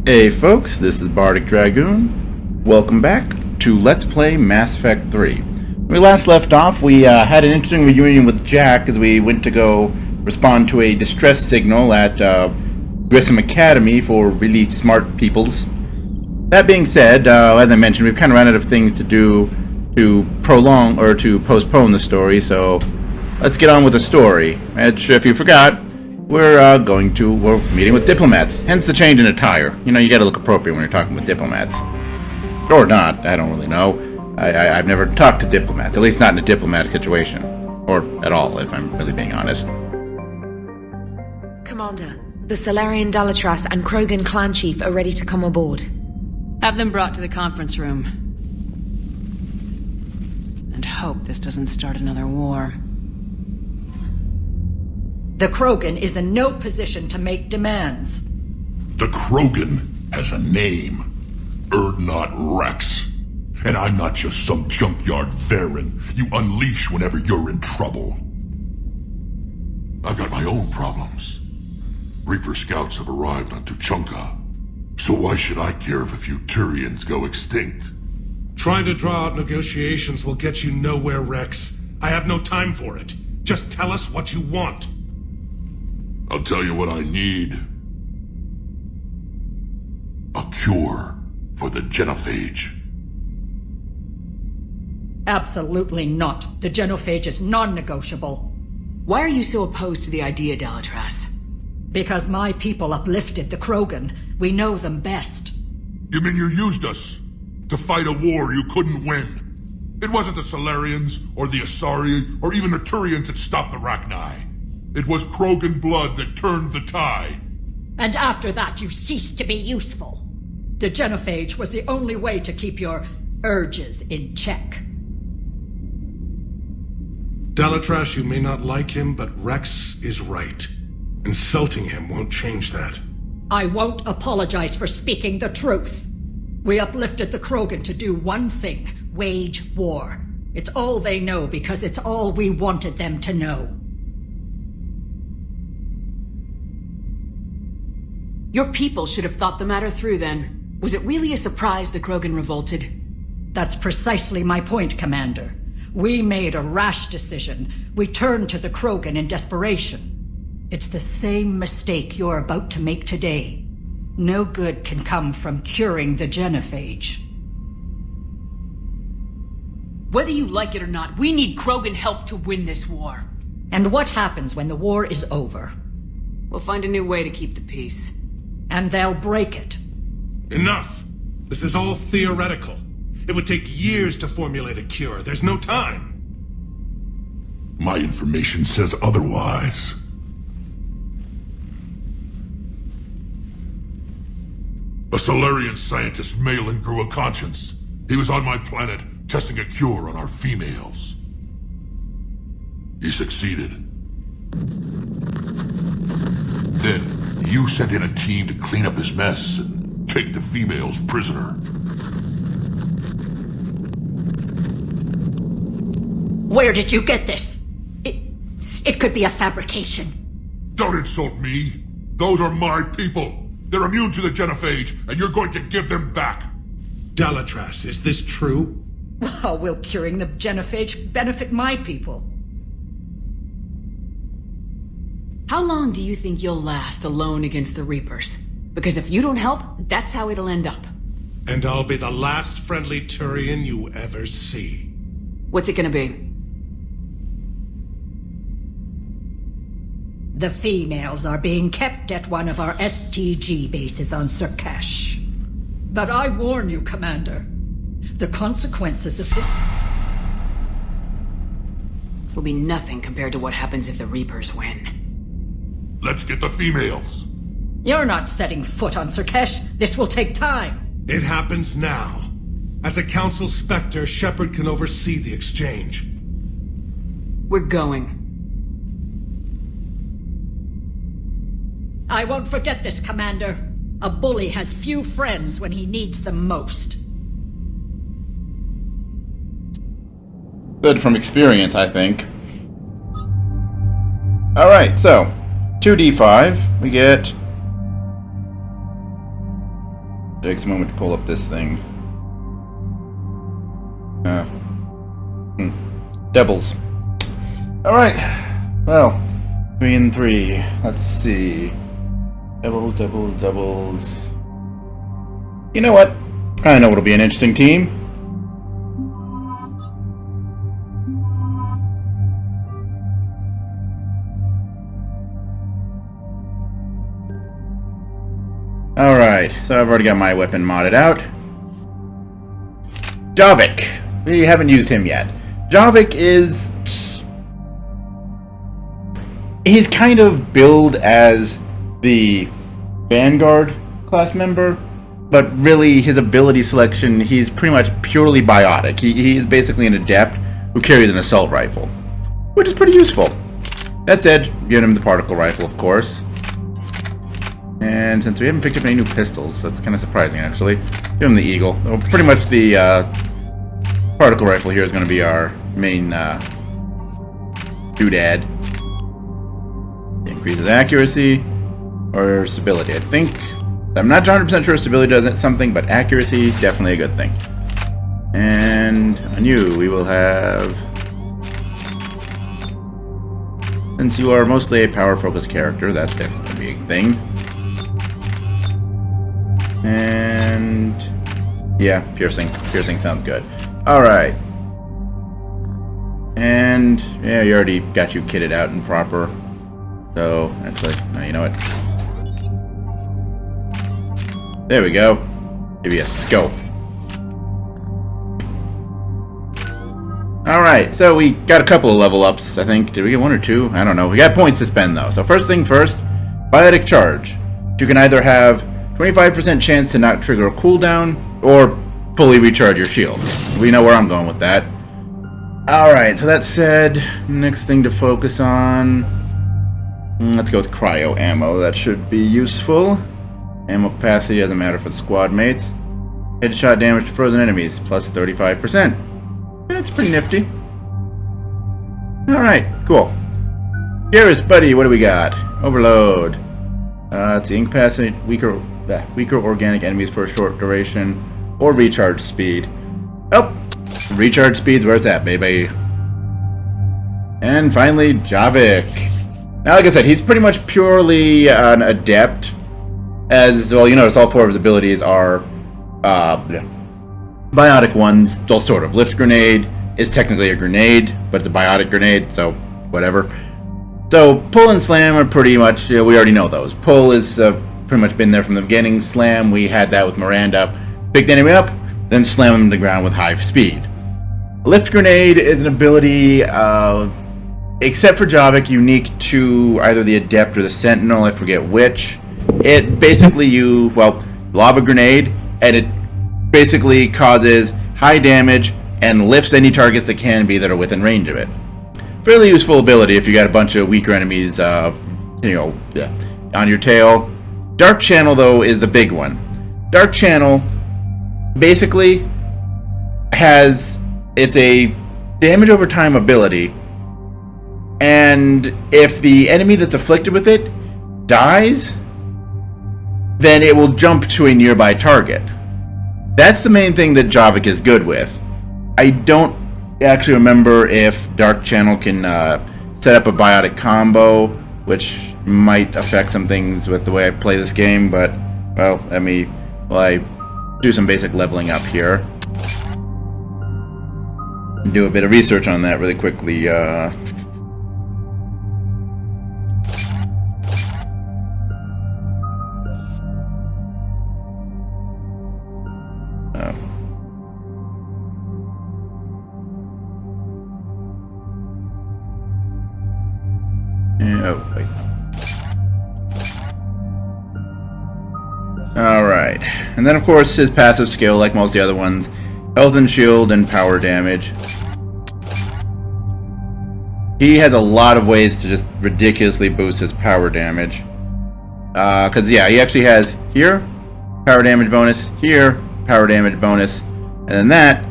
Hey folks, this is Bardic Dragoon. Welcome back to Let's Play Mass Effect 3. When we last left off, we had an interesting reunion with Jack as we went to go respond to a distress signal at Grissom Academy for really smart peoples. That being said, as I mentioned, we've kind of run out of things to do to prolong or to postpone the story, so let's get on with the story. And if you forgot, we're meeting with diplomats, hence the change in attire. You know, you gotta look appropriate when you're talking with diplomats. Or not, I don't really know. I've never talked to diplomats, at least not in a diplomatic situation. Or at all, if I'm really being honest. Commander, the Salarian Dalatras and Krogan clan chief are ready to come aboard. Have them brought to the conference room. And hope this doesn't start another war. The Krogan is in no position to make demands. The Krogan has a name. Urdnot Rex. And I'm not just some junkyard Varen you unleash whenever you're in trouble. I've got my own problems. Reaper scouts have arrived on Tuchanka. So why should I care if a few Turians go extinct? Trying to draw out negotiations will get you nowhere, Rex. I have no time for it. Just tell us what you want. I'll tell you what I need. A cure for the genophage. Absolutely not. The genophage is non-negotiable. Why are you so opposed to the idea, Dalatras? Because my people uplifted the Krogan. We know them best. You mean you used us to fight a war you couldn't win? It wasn't the Salarians, or the Asari, or even the Turians that stopped the Rachni. It was Krogan blood that turned the tide. And after that, you ceased to be useful. The genophage was the only way to keep your urges in check. Dalatras, you may not like him, but Rex is right. Insulting him won't change that. I won't apologize for speaking the truth. We uplifted the Krogan to do one thing: wage war. It's all they know because it's all we wanted them to know. Your people should have thought the matter through then. Was it really a surprise the Krogan revolted? That's precisely my point, Commander. We made a rash decision. We turned to the Krogan in desperation. It's the same mistake you're about to make today. No good can come from curing the genophage. Whether you like it or not, we need Krogan help to win this war. And what happens when the war is over? We'll find a new way to keep the peace. And they'll break it. Enough! This is all theoretical. It would take years to formulate a cure. There's no time. My information says otherwise. A Solarian scientist, Malin, grew a conscience. He was on my planet, testing a cure on our females. He succeeded. Then, you sent in a team to clean up his mess and take the females prisoner. Where did you get this? It could be a fabrication. Don't insult me. Those are my people. They're immune to the genophage, and you're going to give them back. Dalatras, is this true? How will curing the genophage benefit my people? How long do you think you'll last alone against the Reapers? Because if you don't help, that's how it'll end up. And I'll be the last friendly Turian you ever see. What's it gonna be? The females are being kept at one of our STG bases on Sur'Kesh. But I warn you, Commander, the consequences of this Will be nothing compared to what happens if the Reapers win. Let's get the females. You're not setting foot on Sur'Kesh. This will take time. It happens now. As a Council Spectre, Shepard can oversee the exchange. We're going. I won't forget this, Commander. A bully has few friends when he needs them most. Good from experience, I think. Alright, so 2d5, we get Takes a moment to pull up this thing. Doubles. Alright. Well, 3 and 3. Let's see. Doubles, doubles, doubles. You know what? I know it'll be an interesting team. Alright, so I've already got my weapon modded out. Javik. We haven't used him yet. Javik is... he's kind of billed as the Vanguard class member, but really his ability selection, he's pretty much purely biotic. He is basically an adept who carries an assault rifle, which is pretty useful. That said, give him the particle rifle, of course. And since we haven't picked up any new pistols, that's kind of surprising, actually. Give him the Eagle. Well, pretty much the particle rifle here is going to be our main doodad. Increases accuracy or stability, I think. I'm not 100% sure stability does something, but accuracy, definitely a good thing. And on you, we will have... since you are mostly a power-focused character, that's definitely a big thing. And... yeah, piercing. Piercing sounds good. Alright. And... yeah, you already got you kitted out and proper. So, actually, no, you know what? There we go. Give you a scope. Alright, so we got a couple of level ups, I think. Did we get 1 or 2? I don't know. We got points to spend, though. So first thing first, Biotic Charge. You can either have 25% chance to not trigger a cooldown, or fully recharge your shield. We know where I'm going with that. Alright, so that said, next thing to focus on... let's go with cryo ammo. That should be useful. Ammo capacity doesn't matter for the squad mates. Headshot damage to frozen enemies, plus 35%. That's pretty nifty. Alright, cool. Garrus, buddy, what do we got? Overload. It's the incapacity, weaker organic enemies for a short duration, or recharge speed. Oh, recharge speed's where it's at, baby. And finally, Javik. Now, like I said, he's pretty much purely an adept. As, well, you notice all 4 of his abilities are biotic ones. Well, sort of. Lift Grenade is technically a grenade, but it's a biotic grenade, so whatever. So, Pull and Slam are pretty much, we already know those. Pull is pretty much been there from the beginning. Slam, we had that with Miranda. Pick the enemy up, then slam him to the ground with high speed. Lift Grenade is an ability... except for Javik, unique to either the Adept or the Sentinel, I forget which. It basically lob a grenade, and it basically causes high damage and lifts any targets that can be that are within range of it. Fairly useful ability if you got a bunch of weaker enemies, on your tail. Dark Channel, though, is the big one. Dark Channel basically it's a damage over time ability. And if the enemy that's afflicted with it dies, then it will jump to a nearby target. That's the main thing that Javik is good with. I don't actually remember if Dark Channel can set up a biotic combo, which might affect some things with the way I play this game, but, well, I do some basic leveling up here. Do a bit of research on that really quickly. Alright, and then of course his passive skill, like most of the other ones, health and shield and power damage. He has a lot of ways to just ridiculously boost his power damage. Because, yeah, he actually has here, power damage bonus, here, power damage bonus, and then that,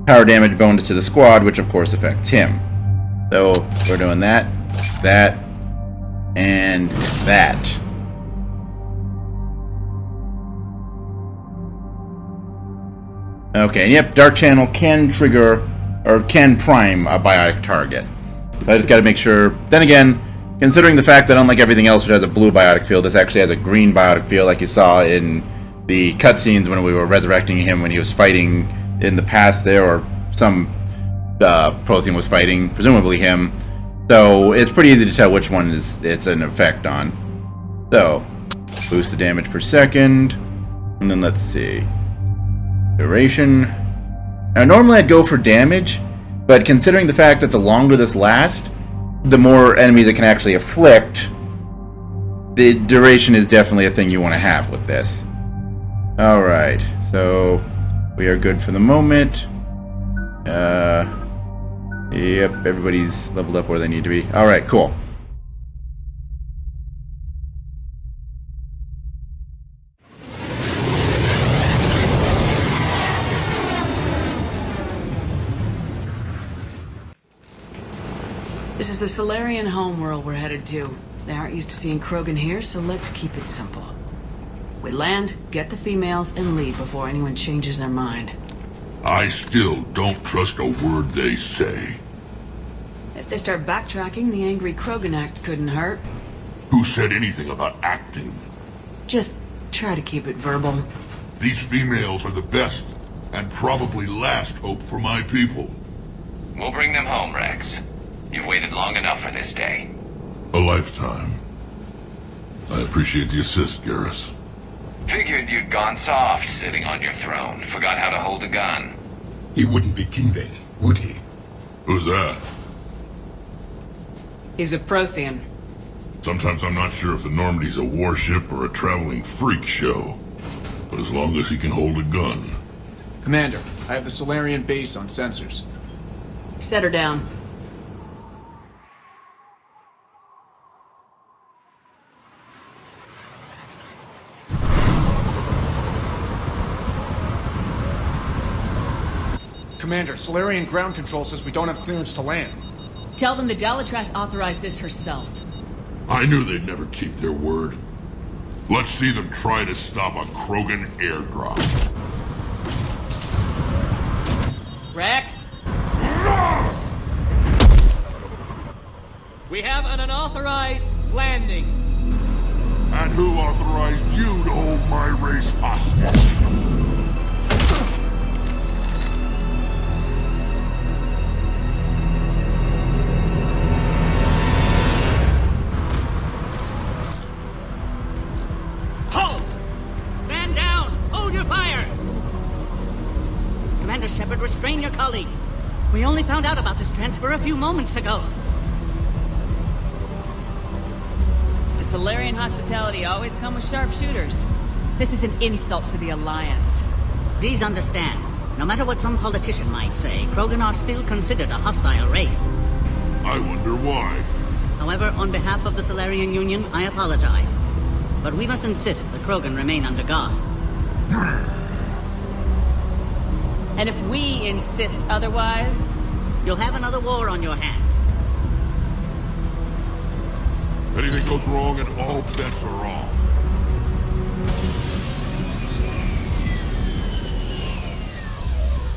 power damage bonus to the squad, which of course affects him. So, we're doing that, and that. Okay, and yep, Dark Channel can trigger, or can prime a biotic target. So I just gotta make sure. Then again, considering the fact that unlike everything else which has a blue biotic field, this actually has a green biotic field like you saw in the cutscenes when we were resurrecting him when he was fighting in the past there, or some Prothean was fighting, presumably him. So it's pretty easy to tell which one it's an effect on. So, boost the damage per second, and then let's see. Duration. Now normally I'd go for damage, but considering the fact that the longer this lasts, the more enemies it can actually afflict, the duration is definitely a thing you want to have with this. Alright, so we are good for the moment. Yep, everybody's leveled up where they need to be. Alright, cool. This is the Solarian homeworld we're headed to. They aren't used to seeing Krogan here, so let's keep it simple. We land, get the females, and leave before anyone changes their mind. I still don't trust a word they say. If they start backtracking, the angry Krogan act couldn't hurt. Who said anything about acting? Just try to keep it verbal. These females are the best, and probably last hope for my people. We'll bring them home, Rex. You've waited long enough for this day. A lifetime. I appreciate the assist, Garrus. Figured you'd gone soft sitting on your throne. Forgot how to hold a gun. He wouldn't be king then, would he? Who's that? He's a Prothean. Sometimes I'm not sure if the Normandy's a warship or a traveling freak show. But as long as he can hold a gun. Commander, I have the Solarian base on sensors. Set her down. Commander, Solarian ground control says we don't have clearance to land. Tell them the Dalitras authorized this herself. I knew they'd never keep their word. Let's see them try to stop a Krogan airdrop. Rex? We have an unauthorized landing. And who authorized you to hold my race hostage? Commander Shepard, restrain your colleague. We only found out about this transfer a few moments ago. Does Solarian hospitality always come with sharpshooters? This is an insult to the Alliance. Please understand, no matter what some politician might say, Krogan are still considered a hostile race. I wonder why. However, on behalf of the Solarian Union, I apologize. But we must insist the Krogan remain under guard. And if we insist otherwise, you'll have another war on your hands. Anything goes wrong and all bets are off.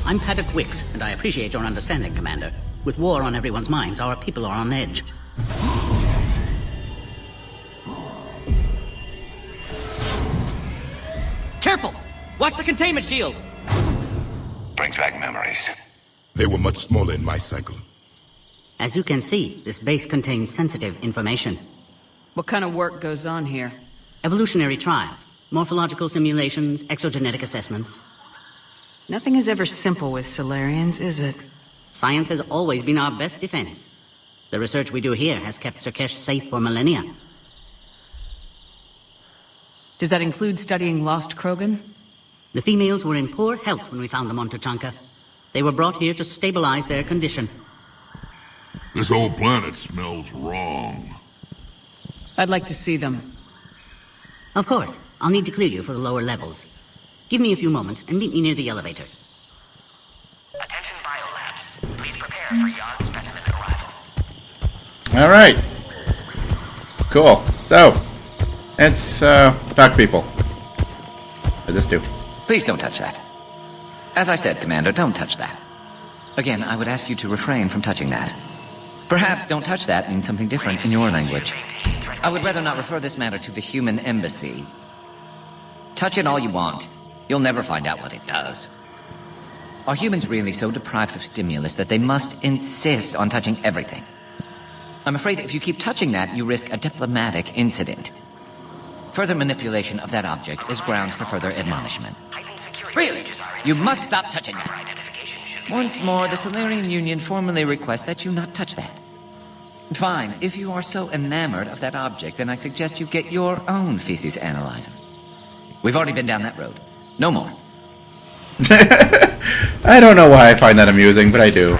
I'm Paddock Wicks, and I appreciate your understanding, Commander. With war on everyone's minds, our people are on edge. Careful! Watch the containment shield! Brings back memories. They were much smaller in my cycle. As you can see, this base contains sensitive information. what kind of work goes on here? Evolutionary trials, morphological simulations, exogenetic assessments. Nothing is ever simple with Solarians, is it? Science has always been our best defense. The research we do here has kept Sur'Kesh safe for millennia. Does that include studying lost Krogan? The females were in poor health when we found them on Tuchanka. They were brought here to stabilize their condition. This whole planet smells wrong. I'd like to see them. Of course. I'll need to clear you for the lower levels. Give me a few moments and meet me near the elevator. Attention biolabs. Please prepare for yon specimen arrival. Alright. Cool. So, let's talk to people. What does this do? Please don't touch that. As I said, Commander, don't touch that. Again, I would ask you to refrain from touching that. Perhaps don't touch that means something different in your language. I would rather not refer this matter to the human embassy. Touch it all you want. You'll never find out what it does. Are humans really so deprived of stimulus that they must insist on touching everything? I'm afraid if you keep touching that, you risk a diplomatic incident. Further manipulation of that object is grounds for further admonishment. Really? You must stop touching that. Once more, the Solarian Union formally requests that you not touch that. Fine, if you are so enamored of that object, then I suggest you get your own feces analyzer. We've already been down that road. No more. I don't know why I find that amusing, but I do.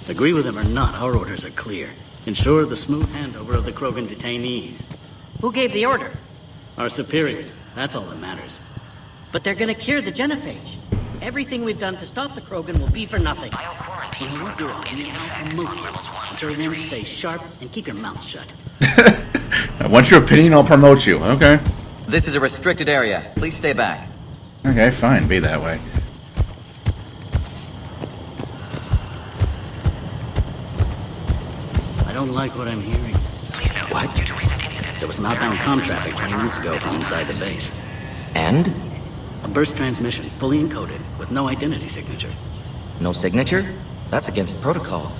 Agree with him or not, our orders are clear. Ensure the smooth handover of the Krogan detainees. Who gave the order? Our superiors. That's all that matters. But they're gonna cure the genophage. Everything we've done to stop the Krogan will be for nothing. Well, I want your opinion I'll promote you. Until then, stay sharp and keep your mouth shut. I want your opinion, I'll promote you. Okay. This is a restricted area. Please stay back. Okay, fine. Be that way. I don't like what I'm hearing. What? There was an outbound comm traffic 20 minutes ago from inside the base. And? A burst transmission, fully encoded, with no identity signature. No signature? That's against protocol.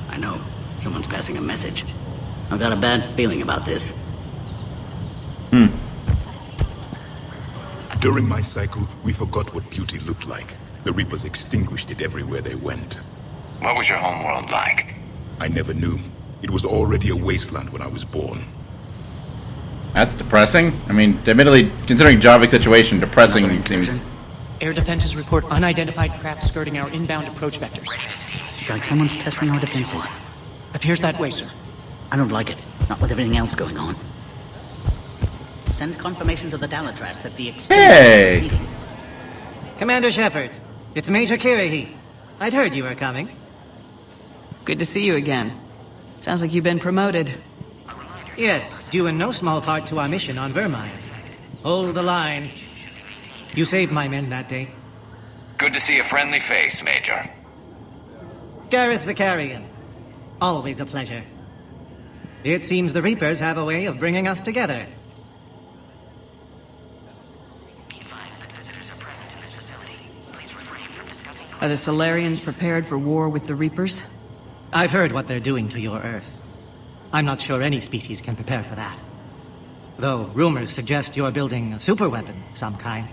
I know. Someone's passing a message. I've got a bad feeling about this. During my cycle, we forgot what beauty looked like. The Reapers extinguished it everywhere they went. What was your homeworld like? I never knew. It was already a wasteland when I was born. That's depressing. I mean, admittedly, considering Javik's situation, depressing seems... Air defenses report unidentified craft skirting our inbound approach vectors. It's like someone's testing our defenses. Appears that way, sir. I don't like it. Not with everything else going on. Send confirmation to the Dalatras that the Hey! Commander Shepard, it's Major Kirahi. I'd heard you were coming. Good to see you again. Sounds like you've been promoted. Yes, due in no small part to our mission on Vermine. Hold the line. You saved my men that day. Good to see a friendly face, Major. Garrus Vicarian. Always a pleasure. It seems the Reapers have a way of bringing us together. Are the Solarians prepared for war with the Reapers? I've heard what they're doing to your Earth. I'm not sure any species can prepare for that. Though rumors suggest you're building a superweapon of some kind.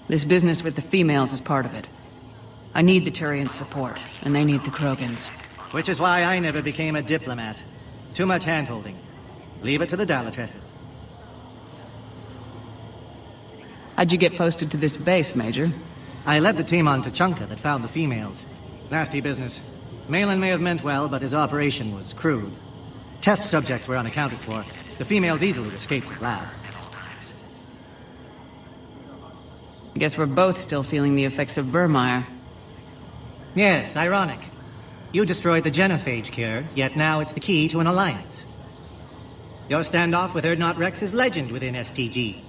This business with the females is part of it. I need the Turians' support, and they need the Krogans. Which is why I never became a diplomat. Too much hand-holding. Leave it to the Dalatresses. How'd you get posted to this base, Major? I led the team on Tuchanka that found the females. Nasty business. Malin may have meant well, but his operation was crude. Test subjects were unaccounted for. The females easily escaped his lab. I guess we're both still feeling the effects of Vermeer. Yes, ironic. You destroyed the genophage cure, yet now it's the key to an alliance. Your standoff with Urdnot Rex is legend within STG.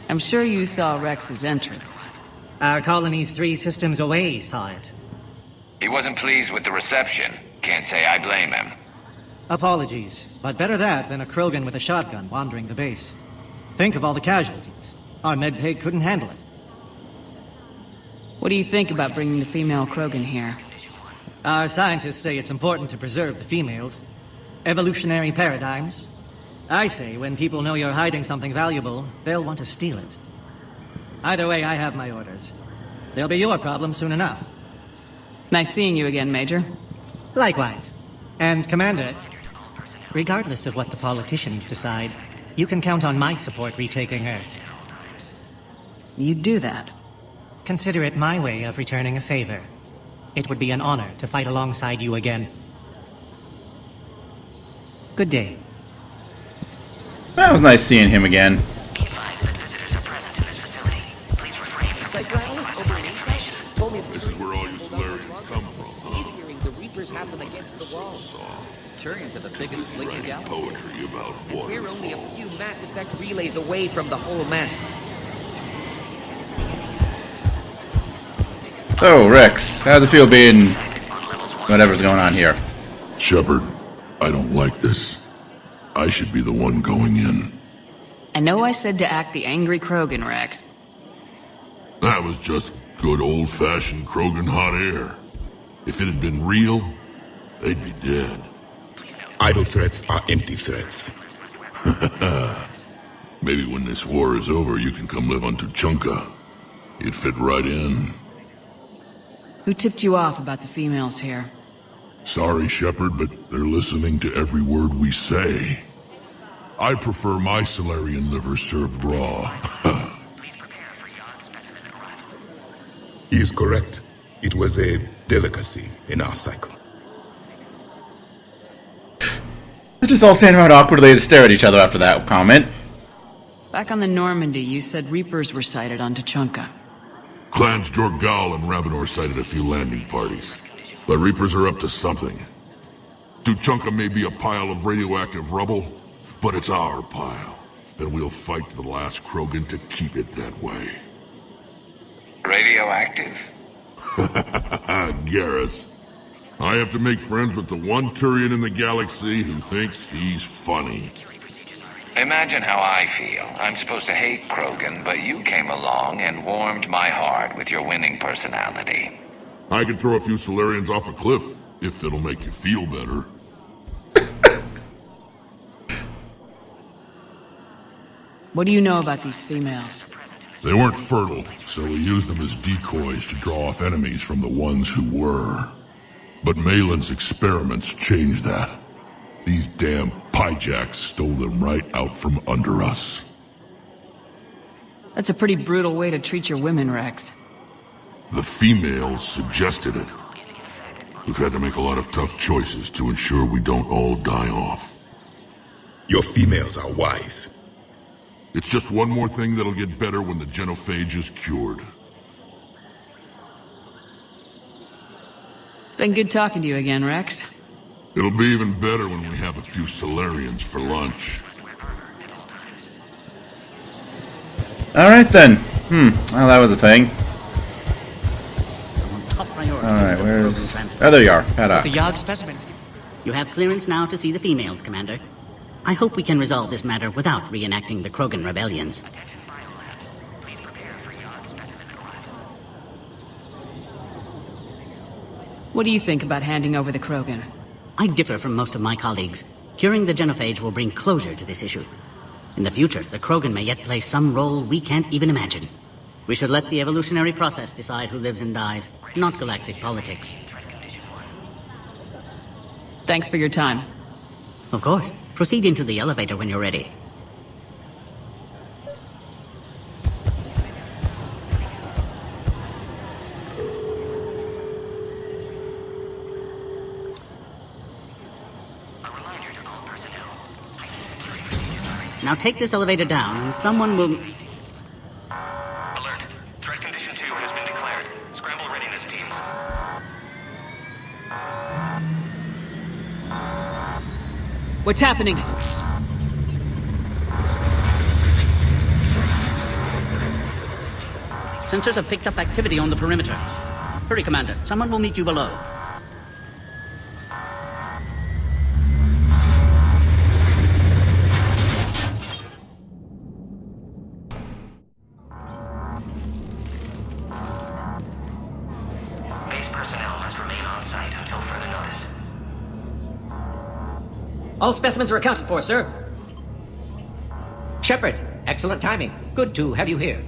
I'm sure you saw Rex's entrance. Our colony's 3 systems away saw it. He wasn't pleased with the reception. Can't say I blame him. Apologies, but better that than a Krogan with a shotgun wandering the base. Think of all the casualties. Our medbay couldn't handle it. What do you think about bringing the female Krogan here? Our scientists say it's important to preserve the females. Evolutionary paradigms. I say when people know you're hiding something valuable, they'll want to steal it. Either way, I have my orders. They'll be your problem soon enough. Nice seeing you again, Major. Likewise. And, Commander, regardless of what the politicians decide, you can count on my support retaking Earth. You'd do that? Consider it my way of returning a favor. It would be an honor to fight alongside you again. Good day. That was nice seeing him again. This is where all you Solarians come from, huh? He's hearing the Reapers happen against the wall. Turians are the biggest fleet in the galaxy. Poetry about water. We're only a few Mass Effect relays away from the whole mess. So, Rex, how's it feel being whatever's going on here? Shepard, I don't like this. I should be the one going in. I know I said to act the angry Krogan, Rex. That was just good old-fashioned Krogan hot air. If it had been real, they'd be dead. Idle threats are empty threats. Maybe when this war is over, you can come live on Tuchanka. You'd fit right in. Who tipped you off about the females here? Sorry, Shepard, but they're listening to every word we say. I prefer my Solarian liver served raw. He is correct. It was a delicacy in our cycle. They just all stand around awkwardly and stare at each other after that comment. Back on the Normandy, you said Reapers were sighted on Tuchanka. Clans Jorgal and Ravenor sighted a few landing parties. The Reapers are up to something. Tuchanka may be a pile of radioactive rubble, but it's our pile. And we'll fight to the last Krogan to keep it that way. Radioactive? Garrus. I have to make friends with the one Turian in the galaxy who thinks he's funny. Imagine how I feel. I'm supposed to hate Krogan, but you came along and warmed my heart with your winning personality. I could throw a few Solarians off a cliff, if it'll make you feel better. What do you know about these females? They weren't fertile, so we used them as decoys to draw off enemies from the ones who were. But Malin's experiments changed that. These damn pyjacks stole them right out from under us. That's a pretty brutal way to treat your women, Rex. The females suggested it. We've had to make a lot of tough choices to ensure we don't all die off. Your females are wise. It's just one more thing that'll get better when the genophage is cured. It's been good talking to you again, Rex. It'll be even better when we have a few Solarians for lunch. Alright then. Well, that was a thing. Alright, where's... Oh, there you are. Head up. The Yogg specimens. You have clearance now to see the females, Commander. I hope we can resolve this matter without reenacting the Krogan rebellions. What do you think about handing over the Krogan? I differ from most of my colleagues. Curing the genophage will bring closure to this issue. In the future, the Krogan may yet play some role we can't even imagine. We should let the evolutionary process decide who lives and dies, not galactic politics. Thanks for your time. Of course. Proceed into the elevator when you're ready. Now take this elevator down and someone will... Alert. Threat condition 2 has been declared. Scramble readiness teams. What's happening? Sensors have picked up activity on the perimeter. Hurry, Commander. Someone will meet you below. Base personnel must remain on site until further notice. All specimens are accounted for, sir. Shepard, excellent timing. Good to have you here.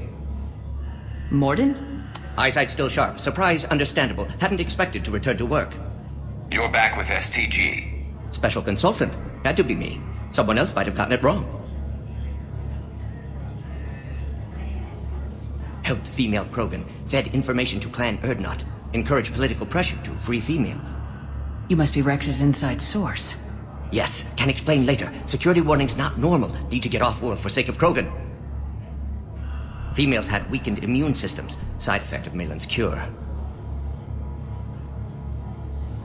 Morden? Eyesight still sharp. Surprise understandable. Hadn't expected to return to work. You're back with STG. Special consultant. Had to be me. Someone else might have gotten it wrong. Helped female Krogan. Fed information to Clan Urdnot. Encouraged political pressure to free females. You must be Rex's inside source. Yes, can explain later. Security warnings not normal. Need to get off-world for sake of Krogan. Females had weakened immune systems. Side effect of Malin's cure.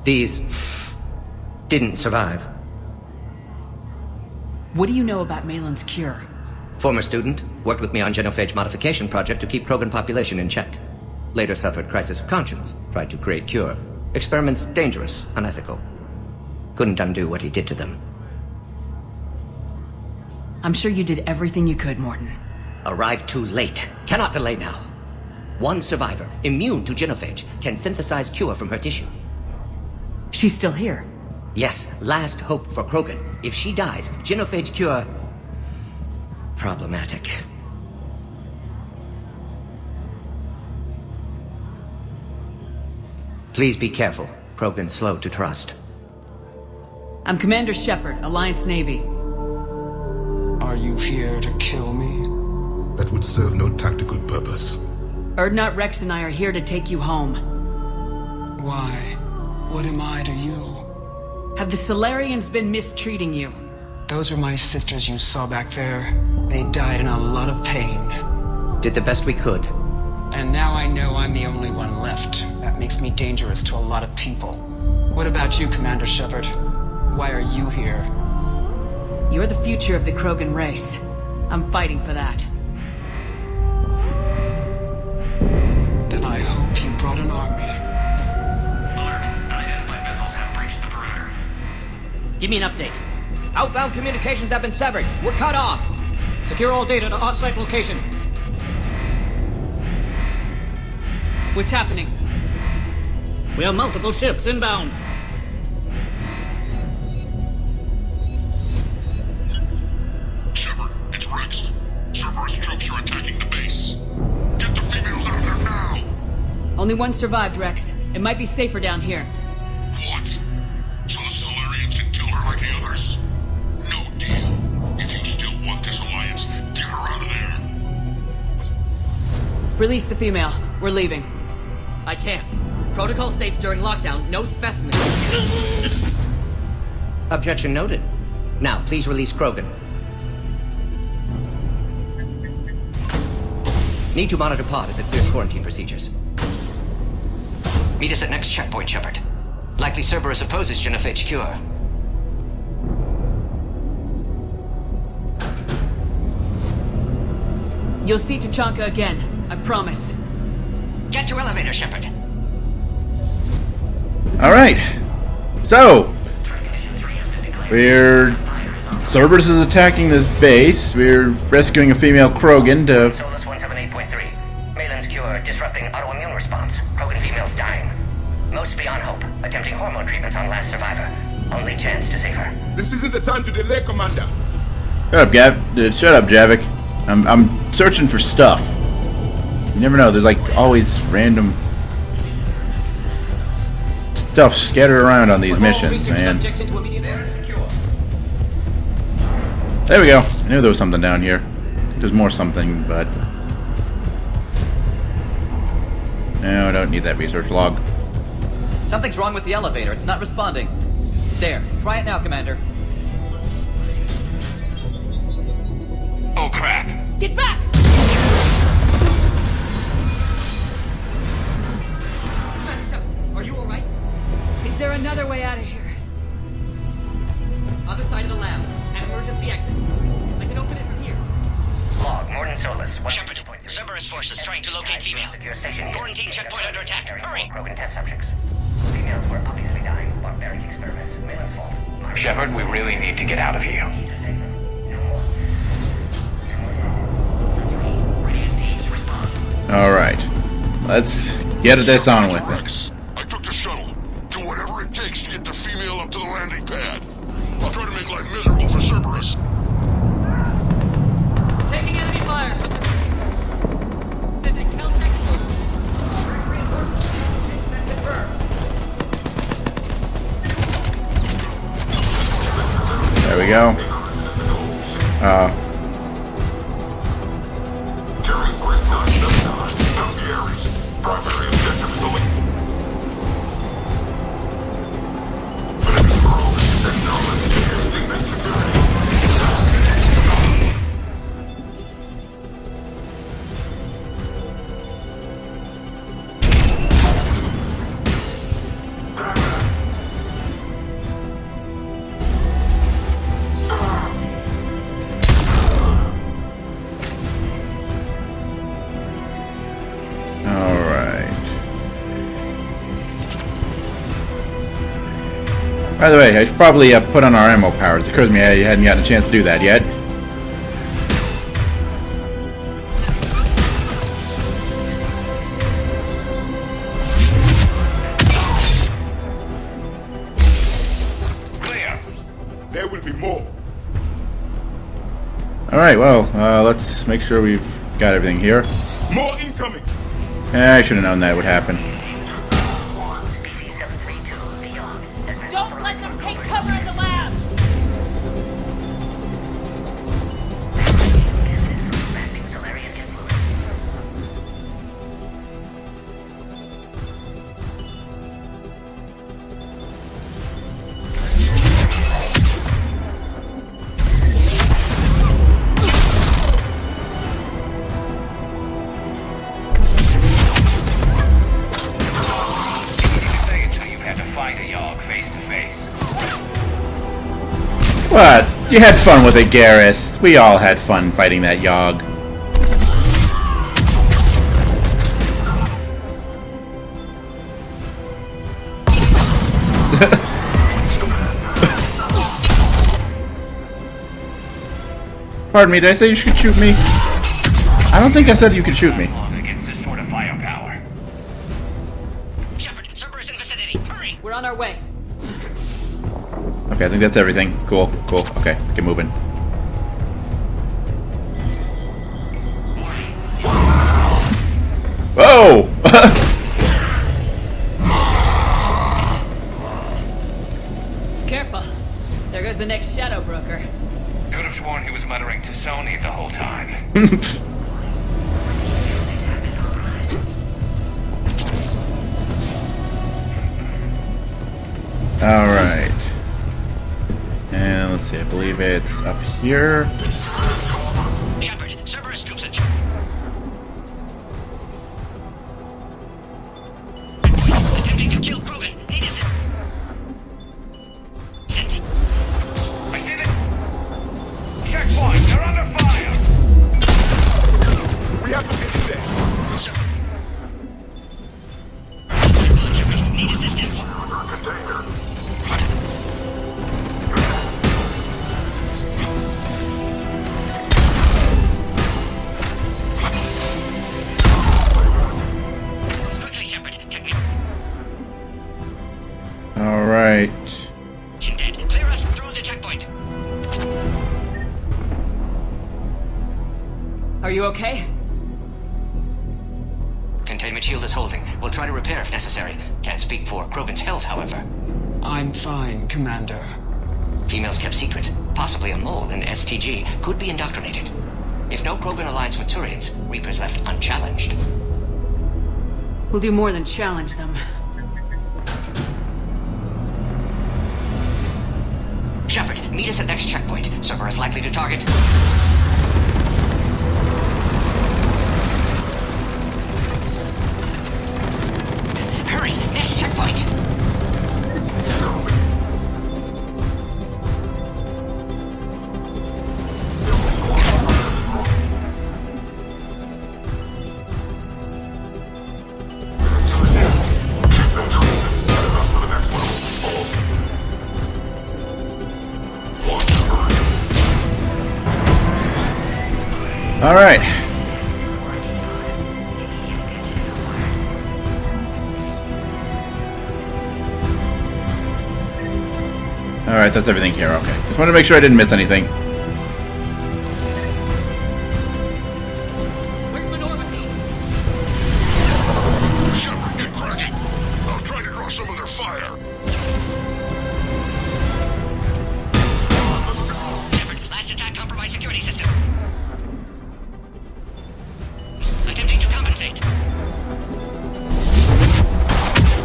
These didn't survive. What do you know about Malin's cure? Former student, worked with me on genophage modification project to keep Krogan population in check. Later suffered crisis of conscience, tried to create cure. Experiments dangerous, unethical. Couldn't undo what he did to them. I'm sure you did everything you could, Morton. Arrived too late. Cannot delay now. One survivor, immune to genophage, can synthesize cure from her tissue. She's still here? Yes, last hope for Krogan. If she dies, genophage cure... problematic. Please be careful. Krogan's slow to trust. I'm Commander Shepard, Alliance Navy. Are you here to kill me? That would serve no tactical purpose. Urdnot Rex and I are here to take you home. Why? What am I to you? Have the Solarians been mistreating you? Those are my sisters you saw back there. They died in a lot of pain. Did the best we could. And now I know I'm the only one left. That makes me dangerous to a lot of people. What about you, Commander Shepard? Why are you here? You're the future of the Krogan race. I'm fighting for that. Then I hope you brought an army. Give me an update. Outbound communications have been severed. We're cut off. Secure all data to off-site location. What's happening? We have multiple ships inbound. Shepard, it's Rex. Cerberus troops are attacking the base. Get the females out of there now! Only one survived, Rex. It might be safer down here. What? So the Solarians can kill her like the others? No deal. If you still want this alliance, get her out of there. Release the female. We're leaving. I can't. Protocol states during lockdown, no specimens. Objection noted. Now, please release Krogan. Need to monitor pod as it clears quarantine procedures. Meet us at next checkpoint, Shepard. Likely Cerberus opposes genophage cure. You'll see Tachanka again. I promise. Get to elevator, Shepard. Alright. So, Cerberus is attacking this base. We're rescuing a female Krogan to... Solus 178.3. Malin's cure disrupting autoimmune response. Krogan females dying. Most beyond hope. Attempting hormone treatments on last survivor. Only chance to save her. This isn't the time to delay, Commander. Shut up, Javik. I'm searching for stuff. You never know, there's like always random stuff scattered around on these missions, man. There we go. I knew there was something down here. There's more something, but... no, I don't need that research log. Something's wrong with the elevator. It's not responding. There. Try it now, Commander. Oh, crap. Get back! Are you alright? Is there another way out of here? Other side of the lab. An emergency exit. I can open it from here. Log, Morton Solus. Shepard, Cerberus forces trying to locate female. Quarantine checkpoint under attack. Hurry! Krogan test subjects. Females were obviously dying. Barbaric experiments. Malin's fault. Shepard, we really need to get out of here. Alright. Let's get this on with it. I took the shuttle. Do whatever it takes to get the female up to the landing pad. I'll try to make life miserable for Cerberus. Taking enemy fire. This is Caltech. There we go. By the way, I should probably put on our ammo powers. It occurs to me I hadn't gotten a chance to do that yet. Clear. There will be more. Alright, well, let's make sure we've got everything here. More incoming. I should have known that would happen. Don't let them take cover in the lab! What? You had fun with it, Garrus. We all had fun fighting that Yogg. Pardon me, did I say you should shoot me? I don't think I said you could shoot me. Against this sort of firepower. Shepard, Cerberus in vicinity. Hurry! We're on our way. Okay, I think that's everything. Cool, cool. Okay, get moving. Whoa! Careful. There goes the next shadow broker. Could have sworn he was muttering to Sony the whole time. Alright. And let's see, I believe it's up here. Shepard, Cerberus troops in. Attempting to kill Krogan. Need assist. I see it. Checkpoint, they're under fire. We have to get in there. Sir. Need assistance. Quickly, Shepard. Take me. Alright. Dead. Clear us through the checkpoint. Are you okay? Containment shield is holding. We'll try to repair if necessary. Can't speak for Krogan's health, however. I'm fine, Commander. Females kept secret. Possibly a mole in STG. Could be indoctrinated. If no Krogan aligns with Turians, Reapers left unchallenged. We'll do more than challenge them. Shepard, meet us at next checkpoint. Cerberus likely to target. Hurry! Next checkpoint! All right. All right, that's everything here. Okay. Just wanted to make sure I didn't miss anything. Where's Minority? Shepard, get cracking. I'll try to draw some of their fire. Shepard, last attack compromised security system. Attempting to compensate.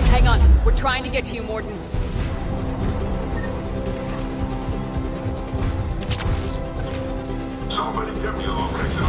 Hang on. We're trying to get to you, Morden. Somebody get me a location.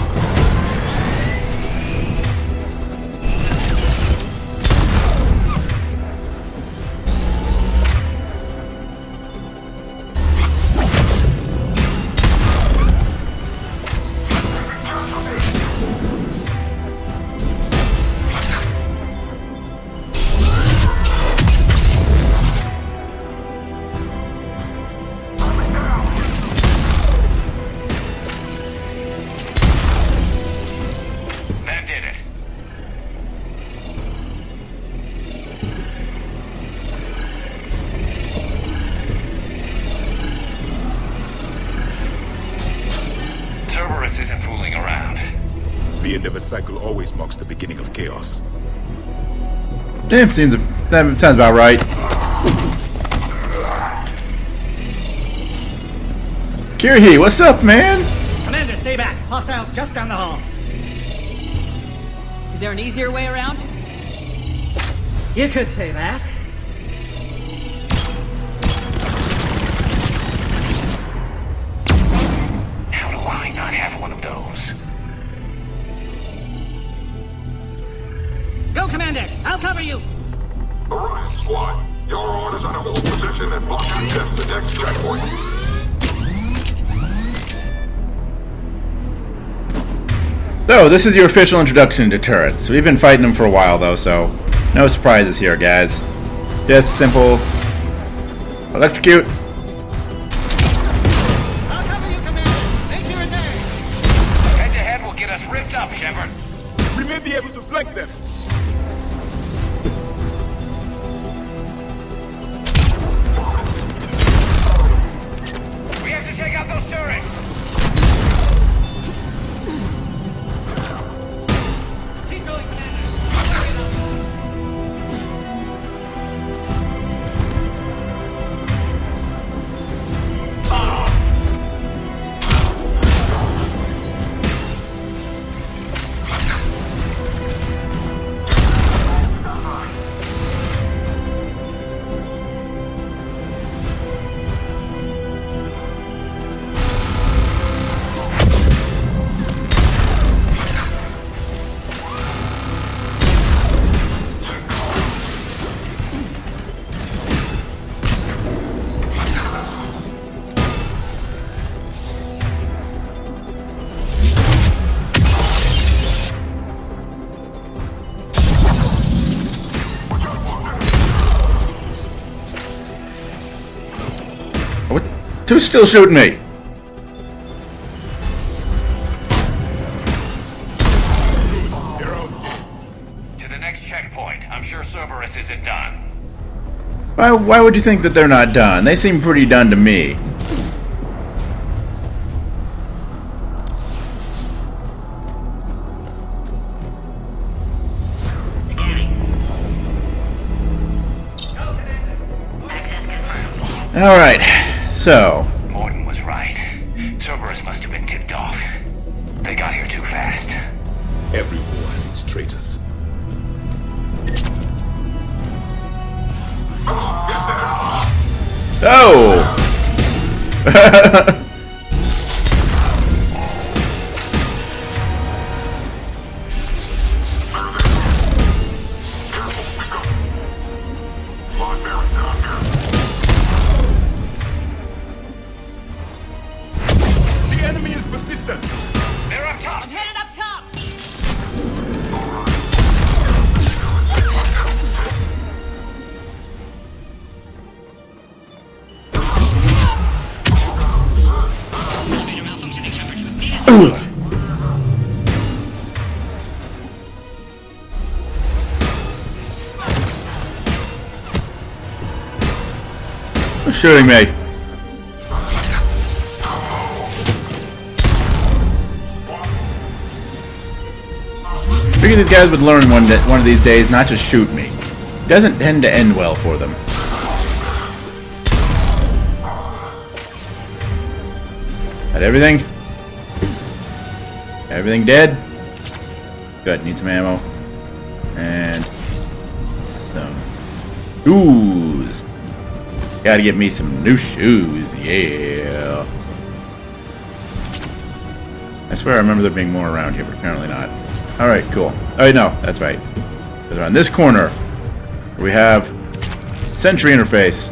The end of a cycle always marks the beginning of chaos. Damn, that sounds about right. Kirhi, what's up, man? Commander, stay back. Hostiles just down the hall. Is there an easier way around? You could say that. How do I not have one of those? Go, Commander! I'll cover you! Orion Squad, your orders on a hold position and block access to next checkpoint. So, this is your official introduction to turrets. We've been fighting them for a while, though, so no surprises here, guys. Just simple electrocute. I'll cover you, Commander! Make your attack! Head-to-head will get us ripped up, Shepard. We may be able to flank them. We have to take out those turrets. Keep going, Commander! Who's still shooting me? To the next checkpoint. I'm sure Cerberus isn't done. Why would you think that they're not done? They seem pretty done to me. Alright, so... Morton was right. Cerberus must have been tipped off. They got here too fast. Every war has its traitors. Oh! The enemy is persistent. They're up top. I'm headed up top! Who's shooting me? Figure these guys would learn one of these days not to shoot me. Doesn't tend to end well for them. Got everything? Everything dead? Good, need some ammo. And some shoes. Gotta get me some new shoes, yeah. I swear I remember there being more around here, but apparently not. Alright, cool. Oh, no, that's right. Because around this corner, we have Sentry interface.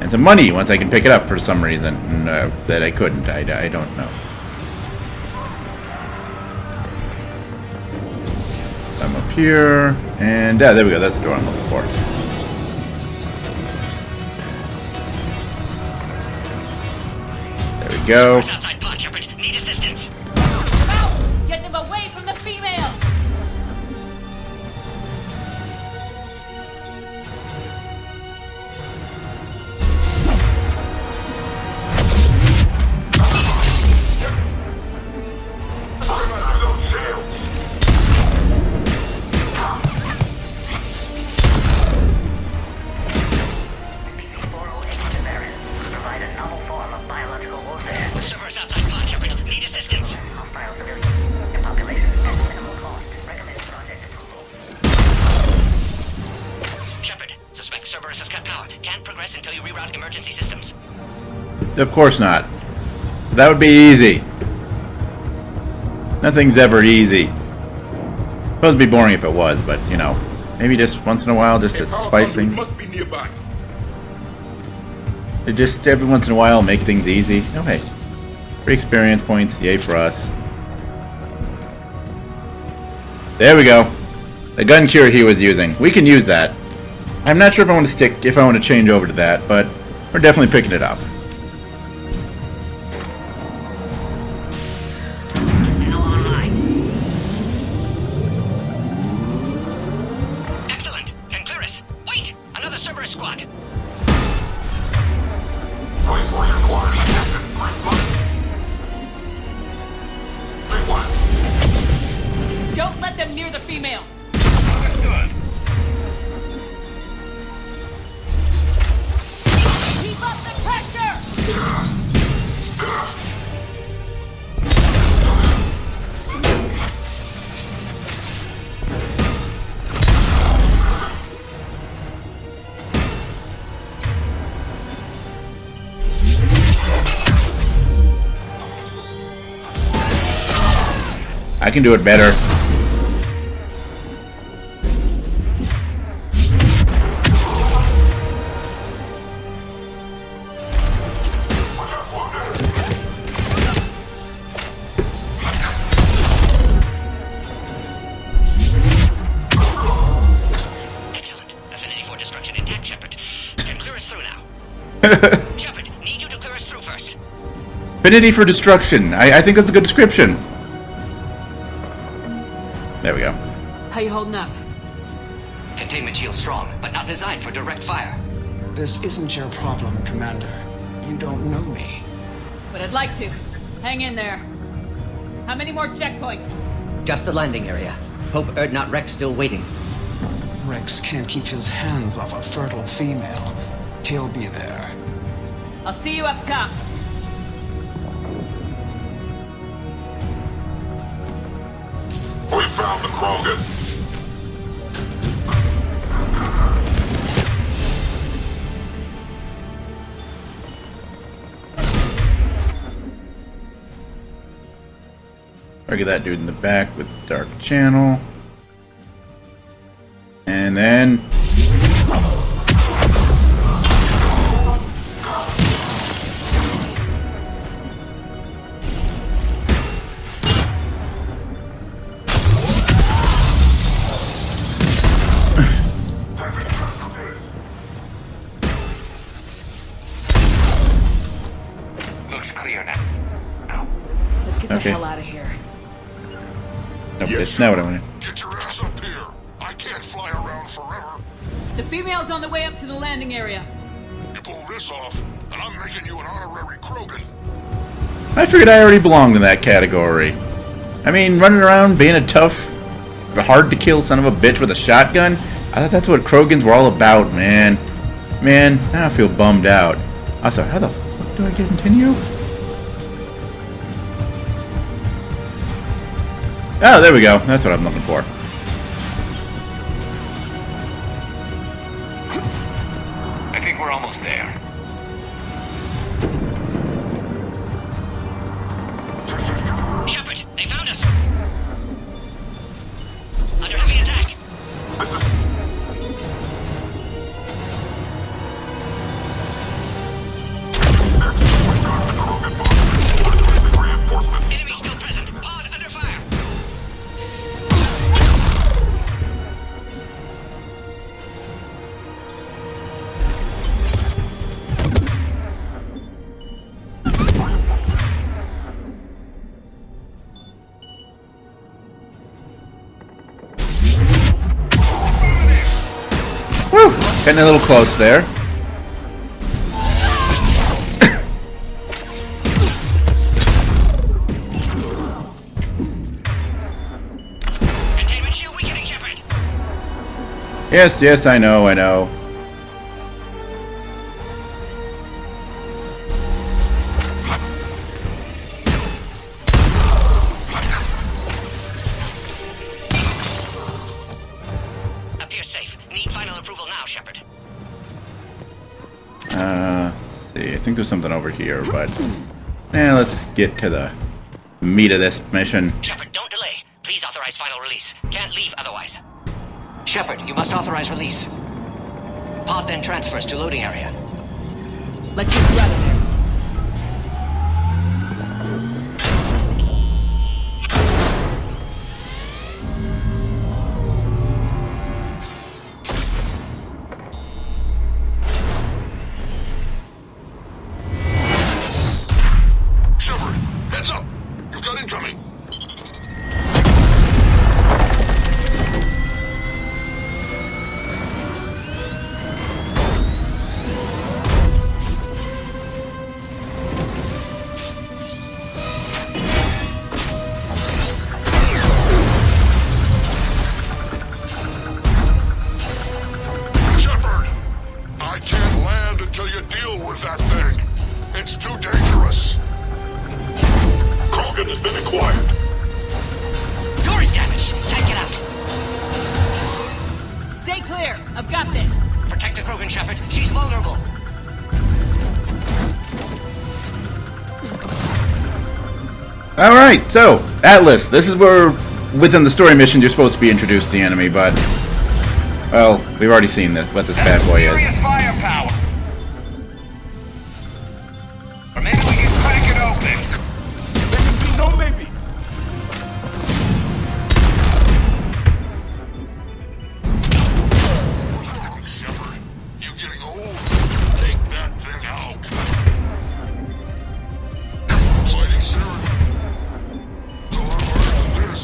And some money once I can pick it up for some reason that I couldn't. I don't know. I'm up here, and there we go. That's the door I'm looking for. There we go. Outside pod, Shepard. Need assistance. Get them away from the females! Cerberus has cut power. Can't progress until you reroute emergency systems. Of course not. That would be easy. Nothing's ever easy. Supposed to be boring if it was, but you know, maybe just once in a while, just to spice things. Must be nearby. Just every once in a while, make things easy. Oh hey, free experience points. Yay for us. There we go. The gun cure he was using. We can use that. I'm not sure if I want to change over to that, but we're definitely picking it up. Excellent. And Claris, wait! Another Cerberus squad. Don't let them near the female. Keep up the pressure. I can do it better. Excellent. Affinity for destruction intact, Shepard. Can clear us through now. Shepard, need you to clear us through first. Affinity for destruction. I think that's a good description. There we go. How you holding up? Containment shield strong, but not designed for direct fire. This isn't your problem, Commander. You don't know me. But I'd like to. Hang in there. How many more checkpoints? Just the landing area. Hope Erdnot Rex still waiting. Rex can't keep his hands off a fertile female. He'll be there. I'll see you up top. We found the Krogan. Target that dude in the back with the dark channel. And then... Looks clear now. Let's get the Okay. hell out of here. Nope, that's not what I wanted. Get your ass up here. I can't fly around forever. The female's on the way up to the landing area. You pull this off, and I'm making you an honorary Krogan. I figured I already belonged in that category. I mean, running around being a tough, hard-to-kill son of a bitch with a shotgun? I thought that's what Krogans were all about, man. Man, now I feel bummed out. Also, how the fuck do I continue? Oh, there we go. That's what I'm looking for. I think we're almost there. Shepard, they found us. Under heavy attack. Enemy still present. Pod under fire. Woo! Getting a little close there. Containment shield weakening, Shepard. Yes, yes, I know, I know. Appears safe. Need final approval now, Shepard. Let's see. I think there's something over here, but let's get to the meat of this mission. Shepard, don't delay. Please authorize final release. Can't leave otherwise. Shepard, you must authorize release. Pod then transfers to loading area. Let's get you out of there. Shepard, heads up! You've got incoming! Shepard! I can't land until you deal with that thing. It's too dangerous. Krogan has been acquired. Door is damaged. Can't get out. Stay clear. I've got this. Protect the Krogan, Shepard. She's vulnerable. Alright, so, Atlas. This is where, within the story mission, you're supposed to be introduced to the enemy, but... well, we've already seen this, what this bad boy is. Serious firepower. Or maybe we can crack it open. No, maybe. Shepard, you getting old? Take that thing out. Fighting Sur'Kesh. It's a lot harder than this.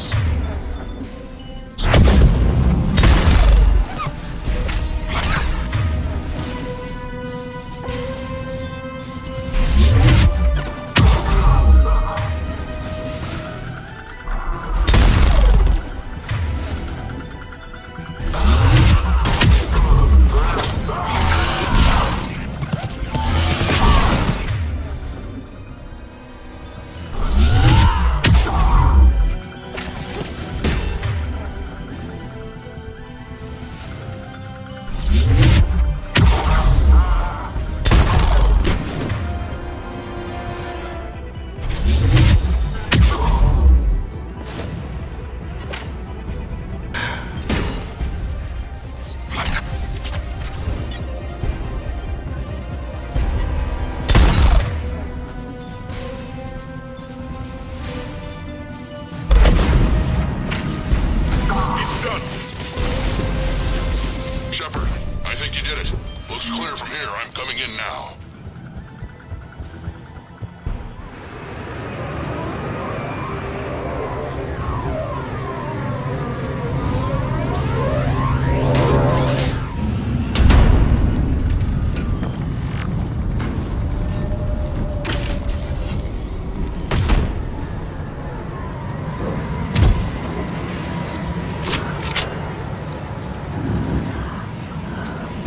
Shepard, I think you did it. Looks clear from here. I'm coming in now.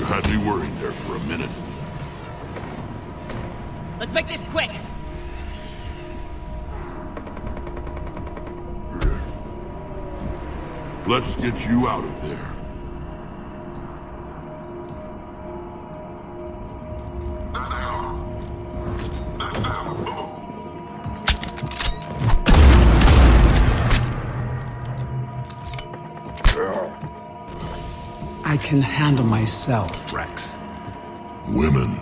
Had me worried there for a minute. Let's make this quick. Let's get you out of there. I can handle myself, Rex. Women.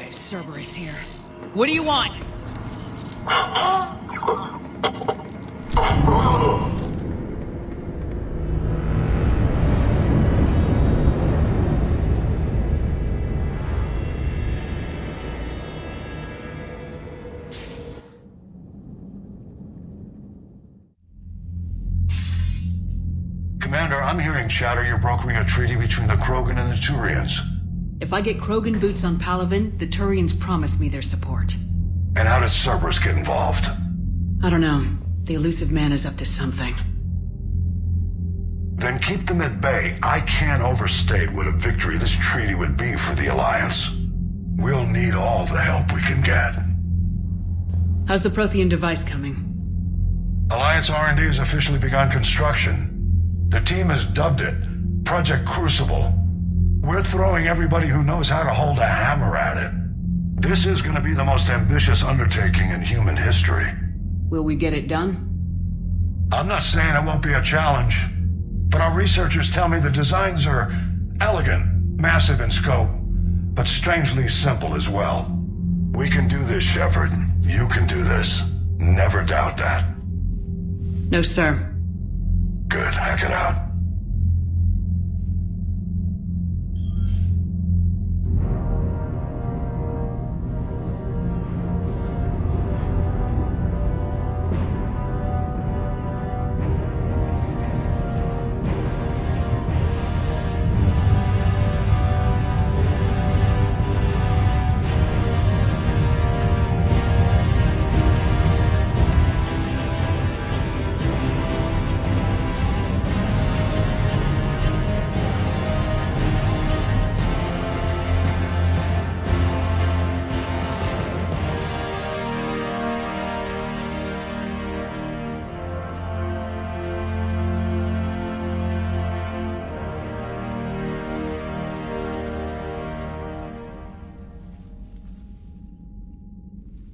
Cerberus here. What do you want? Commander, I'm hearing chatter you're brokering a treaty between the Krogan and the Turians. If I get Krogan boots on Palaven, the Turians promise me their support. And how does Cerberus get involved? I don't know. The elusive man is up to something. Then keep them at bay. I can't overstate what a victory this treaty would be for the Alliance. We'll need all the help we can get. How's the Prothean device coming? Alliance R&D has officially begun construction. The team has dubbed it Project Crucible. We're throwing everybody who knows how to hold a hammer at it. This is going to be the most ambitious undertaking in human history. Will we get it done? I'm not saying it won't be a challenge, but our researchers tell me the designs are elegant, massive in scope, but strangely simple as well. We can do this, Shepard. You can do this. Never doubt that. No, sir. Good. Hack it out.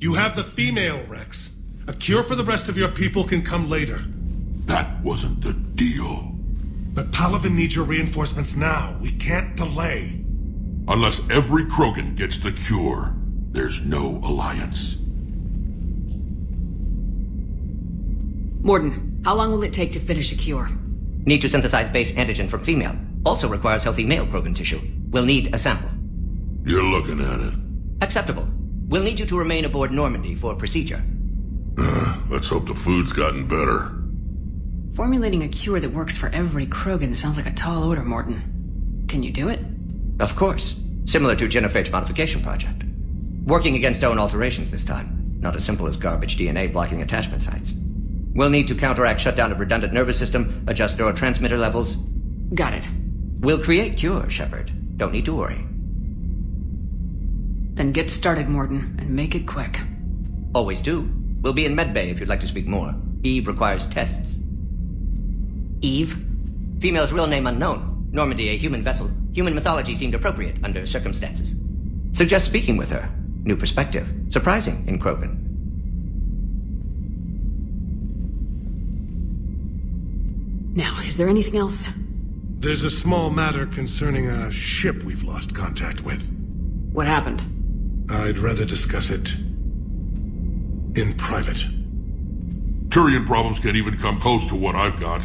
You have the female, Rex. A cure for the rest of your people can come later. That wasn't the deal. But Palaven needs your reinforcements now. We can't delay. Unless every Krogan gets the cure, there's no alliance. Morden, how long will it take to finish a cure? Need to synthesize base antigen from female. Also requires healthy male Krogan tissue. We'll need a sample. You're looking at it. Acceptable. We'll need you to remain aboard Normandy for procedure. Let's hope the food's gotten better. Formulating a cure that works for every Krogan sounds like a tall order, Morden. Can you do it? Of course. Similar to Genophage Modification Project. Working against own alterations this time. Not as simple as garbage DNA blocking attachment sites. We'll need to counteract shutdown of redundant nervous system, adjust neurotransmitter levels. Got it. We'll create cure, Shepard. Don't need to worry. Then get started, Morden, and make it quick. Always do. We'll be in medbay if you'd like to speak more. Eve requires tests. Eve? Female's real name unknown. Normandy, a human vessel. Human mythology seemed appropriate under circumstances. Suggest speaking with her. New perspective. Surprising in Krogan. Now, is there anything else? There's a small matter concerning a ship we've lost contact with. What happened? I'd rather discuss it in private. Turian problems can't even come close to what I've got.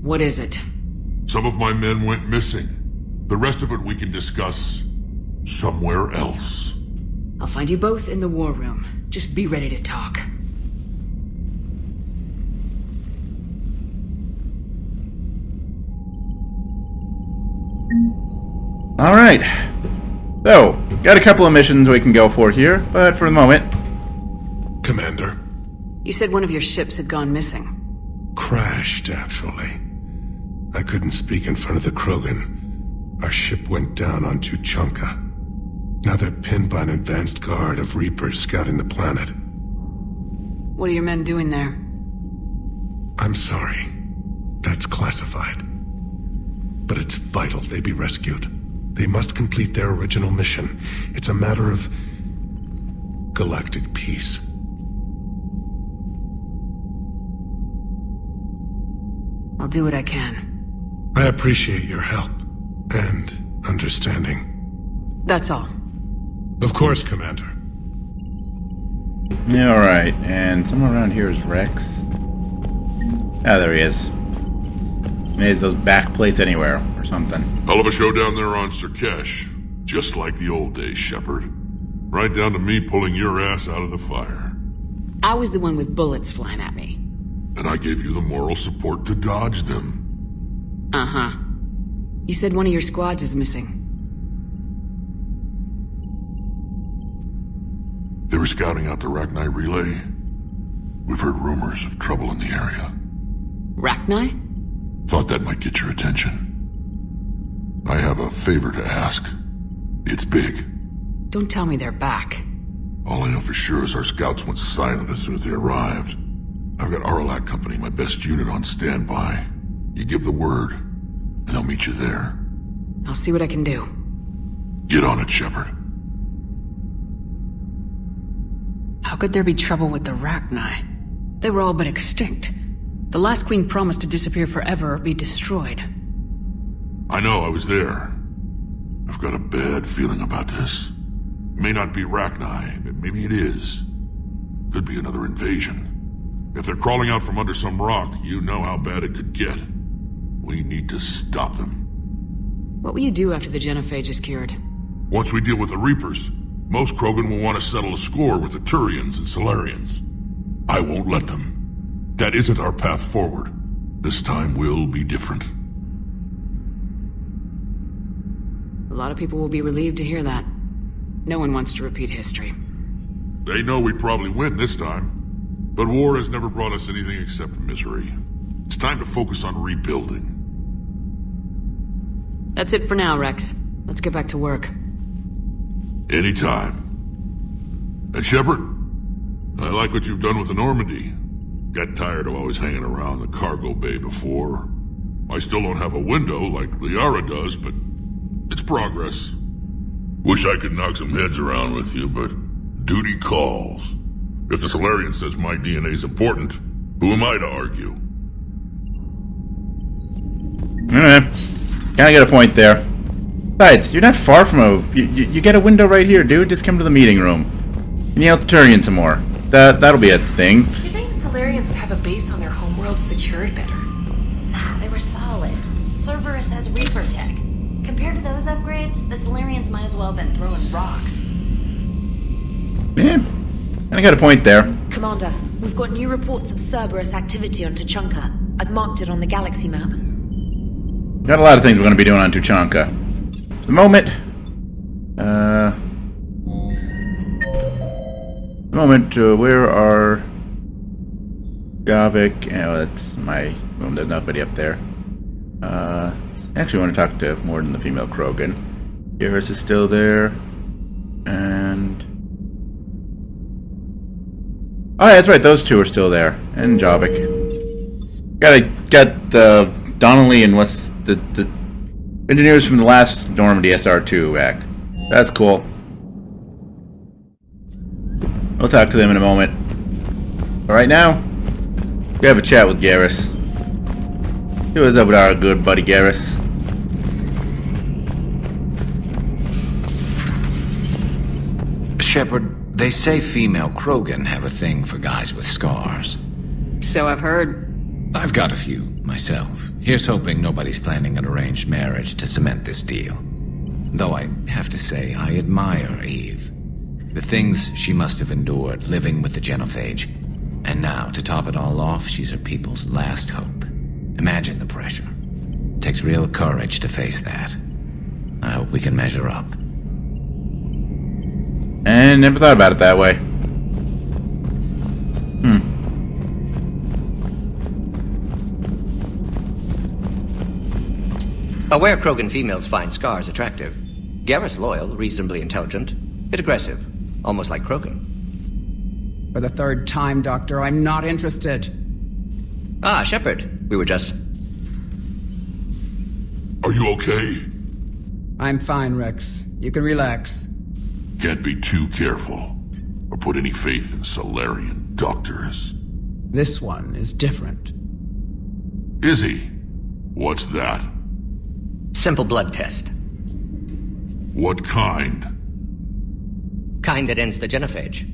What is it? Some of my men went missing. The rest of it we can discuss somewhere else. I'll find you both in the war room. Just be ready to talk. Alright. So, got a couple of missions we can go for here, but for the moment... Commander. You said one of your ships had gone missing. Crashed, actually. I couldn't speak in front of the Krogan. Our ship went down on Tuchanka. Now they're pinned by an advanced guard of Reapers scouting the planet. What are your men doing there? I'm sorry. That's classified. But it's vital they be rescued. They must complete their original mission. It's a matter of galactic peace. I'll do what I can. I appreciate your help and understanding. That's all. Of course, Commander. Yeah, alright, and somewhere around here is Rex. Ah, there he is. Maybe those back plates anywhere, or something. Hell of a show down there on Sur'Kesh. Just like the old days, Shepard. Right down to me pulling your ass out of the fire. I was the one with bullets flying at me. And I gave you the moral support to dodge them. Uh-huh. You said one of your squads is missing. They were scouting out the Rachni relay. We've heard rumors of trouble in the area. Rachni? Thought that might get your attention. I have a favor to ask. It's big. Don't tell me they're back. All I know for sure is our scouts went silent as soon as they arrived. I've got Aralac Company, my best unit, on standby. You give the word, and they'll meet you there. I'll see what I can do. Get on it, Shepard. How could there be trouble with the Rachni? They were all but extinct. The last queen promised to disappear forever or be destroyed. I know, I was there. I've got a bad feeling about this. May not be Rachni, but maybe it is. Could be another invasion. If they're crawling out from under some rock, you know how bad it could get. We need to stop them. What will you do after the genophage is cured? Once we deal with the Reapers, most Krogan will want to settle a score with the Turians and Solarians. I won't let them. That isn't our path forward. This time will be different. A lot of people will be relieved to hear that. No one wants to repeat history. They know we probably win this time. But war has never brought us anything except misery. It's time to focus on rebuilding. That's it for now, Rex. Let's get back to work. Anytime. And Shepard, I like what you've done with the Normandy. Got tired of always hanging around the cargo bay before. I still don't have a window like Liara does, but it's progress. Wish I could knock some heads around with you, but duty calls. If the Solarian says my DNA's important, who am I to argue? Alright. Kinda get a point there. Besides, you're not far from a... You get a window right here, dude. Just come to the meeting room. And yell at the Turian some more. That'll be a thing. Do you think Solarians would have a base on their homeworld secured better? Nah, they were solid. Cerberus has Reaper tech. Compared to those upgrades, the Solarians might as well have been throwing rocks. Yeah. I got a point there. Commander, we've got new reports of Cerberus activity on Tuchanka. I've marked it on the galaxy map. Got a lot of things we're going to be doing on Tuchanka. At the moment... where are... Javik... Oh, that's my room. There's nobody up there. Actually, I want to talk to more than the female Krogan. Garrus is still there. And... Oh, yeah, that's right. Those two are still there. And Javik. Got Donnelly and what's the engineers from the last Normandy SR2 back. That's cool. We'll talk to them in a moment. But right now, we have a chat with Garrus. See what's up with our good buddy Garrus. Shepard, they say female Krogan have a thing for guys with scars. So I've heard. I've got a few, myself. Here's hoping nobody's planning an arranged marriage to cement this deal. Though I have to say, I admire Eve. The things she must have endured living with the genophage. And now, to top it all off, she's her people's last hope. Imagine the pressure. Takes real courage to face that. I hope we can measure up. And never thought about it that way. Aware Krogan females find scars attractive. Garrus loyal, reasonably intelligent, bit aggressive, almost like Krogan. For the third time, Doctor, I'm not interested. Ah, Shepard. We were just... Are you okay? I'm fine, Rex. You can relax. Can't be too careful, or put any faith in Solarian doctors. This one is different. Is he? What's that? Simple blood test. What kind? Kind that ends the genophage.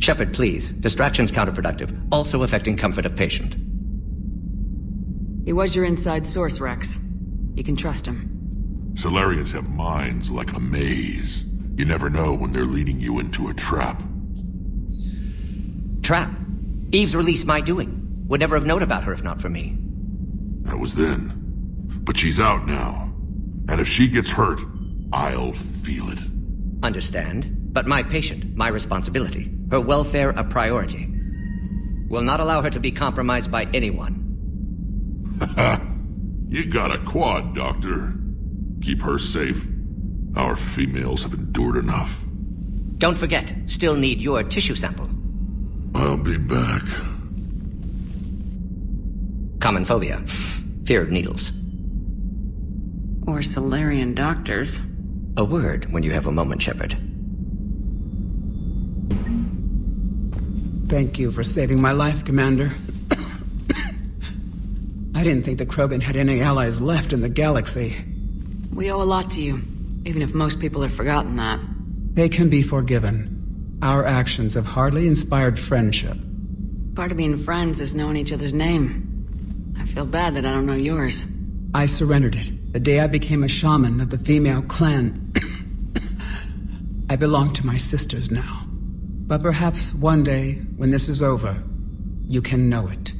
Shepard, please. Distraction's counterproductive, also affecting comfort of patient. He was your inside source, Rex. You can trust him. Solarians have minds like a maze. You never know when they're leading you into a trap. Trap? Eve's release my doing. Would never have known about her if not for me. That was then. But she's out now. And if she gets hurt, I'll feel it. Understand. But my patient, my responsibility. Her welfare a priority. Will not allow her to be compromised by anyone. You got a quad, Doctor. Keep her safe. Our females have endured enough. Don't forget, still need your tissue sample. I'll be back. Common phobia. Fear of needles. Or Solarian doctors. A word when you have a moment, Shepard. Thank you for saving my life, Commander. I didn't think the Krogan had any allies left in the galaxy. We owe a lot to you, even if most people have forgotten that. They can be forgiven. Our actions have hardly inspired friendship. Part of being friends is knowing each other's name. I feel bad that I don't know yours. I surrendered it the day I became a shaman of the female clan. I belong to my sisters now. But perhaps one day, when this is over, you can know it.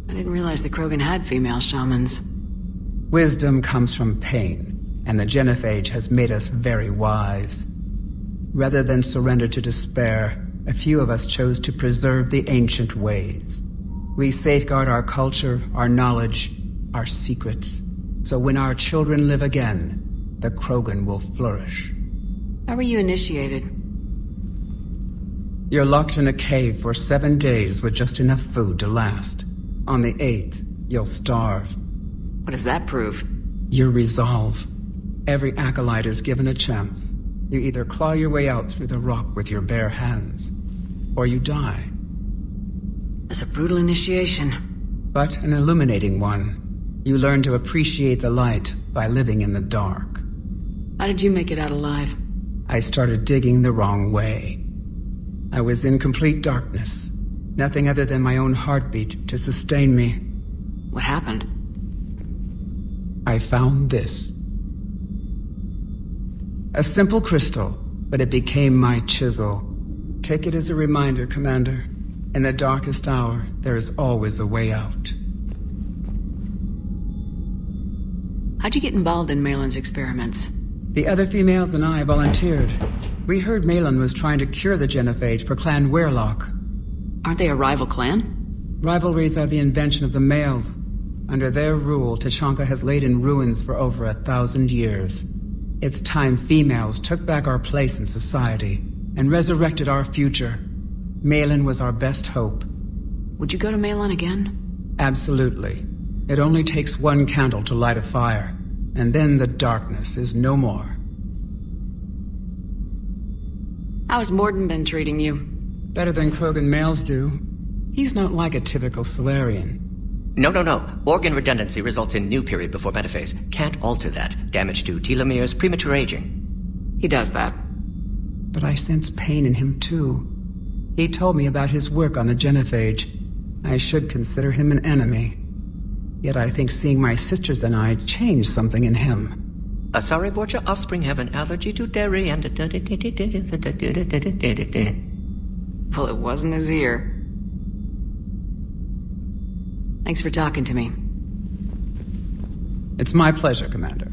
I didn't realize the Krogan had female shamans. Wisdom comes from pain, and the genophage has made us very wise. Rather than surrender to despair, a few of us chose to preserve the ancient ways. We safeguard our culture, our knowledge, our secrets. So when our children live again, the Krogan will flourish. How were you initiated? You're locked in a cave for 7 days with just enough food to last. On the 8th, you'll starve. What does that prove? Your resolve. Every acolyte is given a chance. You either claw your way out through the rock with your bare hands, or you die. That's a brutal initiation. But an illuminating one. You learn to appreciate the light by living in the dark. How did you make it out alive? I started digging the wrong way. I was in complete darkness. Nothing other than my own heartbeat to sustain me. What happened? I found this. A simple crystal, but it became my chisel. Take it as a reminder, Commander. In the darkest hour, there is always a way out. How'd you get involved in Malin's experiments? The other females and I volunteered. We heard Malin was trying to cure the genophage for Clan Weirlock. Aren't they a rival clan? Rivalries are the invention of the males. Under their rule, Tuchanka has laid in ruins for over 1,000 years. It's time females took back our place in society and resurrected our future. Malin was our best hope. Would you go to Malin again? Absolutely. It only takes one candle to light a fire, and then the darkness is no more. How's Morden been treating you? Better than Krogan males do. He's not like a typical Solarian. No. Organ redundancy results in new period before metaphase. Can't alter that. Damage to telomeres, premature aging. He does that. But I sense pain in him too. He told me about his work on the genophage. I should consider him an enemy. Yet I think seeing my sisters and I changed something in him. Sorry, Vorcha offspring have an allergy to dairy and... Well, it wasn't his ear. Thanks for talking to me. It's my pleasure, Commander.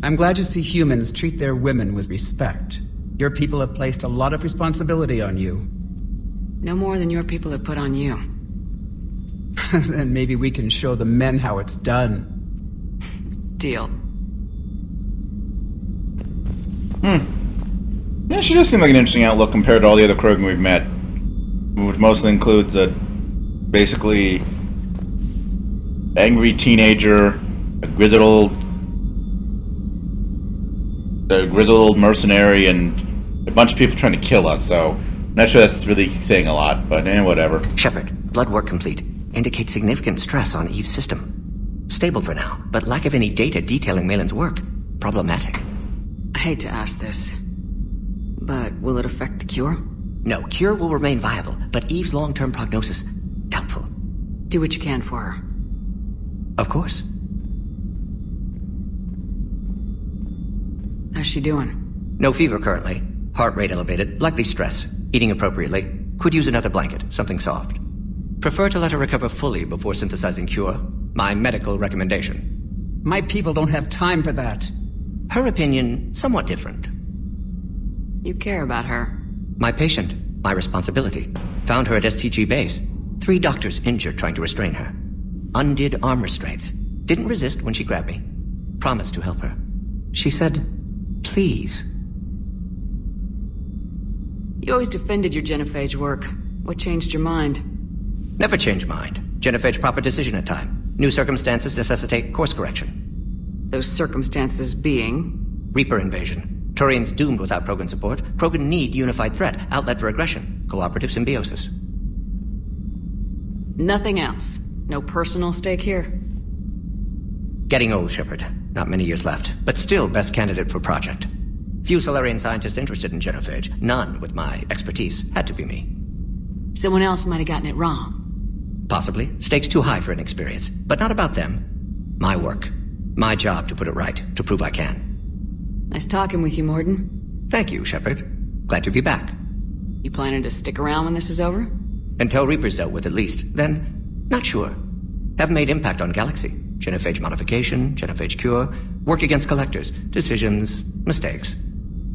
I'm glad to see humans treat their women with respect. Your people have placed a lot of responsibility on you. No more than your people have put on you. Then maybe we can show the men how it's done. Deal. Yeah, she does seem like an interesting outlook compared to all the other Krogan we've met. Which mostly includes a basically angry teenager, a grizzled old mercenary, and a bunch of people trying to kill us, so I'm not sure that's really saying a lot, but whatever. Shepard, blood work complete. Indicates significant stress on Eve's system. Stable for now, but lack of any data detailing Malin's work. Problematic. I hate to ask this, but will it affect the cure? No, cure will remain viable, but Eve's long-term prognosis, doubtful. Do what you can for her. Of course. How's she doing? No fever currently. Heart rate elevated, likely stress. Eating appropriately. Could use another blanket, something soft. Prefer to let her recover fully before synthesizing cure. My medical recommendation. My people don't have time for that. Her opinion, somewhat different. You care about her. My patient, my responsibility. Found her at STG base. 3 doctors injured trying to restrain her. undid arm restraints, didn't resist when she grabbed me, promised to help her. She said, please. You always defended your genophage work. What changed your mind? Never change mind. Genophage proper decision at time. New circumstances necessitate course correction. Those circumstances being? Reaper invasion. Turians doomed without Krogan support. Krogan need unified threat, outlet for aggression, cooperative symbiosis. Nothing else? No personal stake here? Getting old, Shepard. Not many years left, but still best candidate for project. Few Solarian scientists interested in genophage. None with my expertise. Had to be me. Someone else might have gotten it wrong. Possibly. Stakes too high for inexperience. But not about them. My work. My job to put it right, to prove I can. Nice talking with you, Morden. Thank you, Shepard. Glad to be back. You planning to stick around when this is over? Until Reaper's dealt with, at least. Then, not sure. Have made impact on Galaxy. Genophage modification, genophage cure, work against collectors, decisions, mistakes.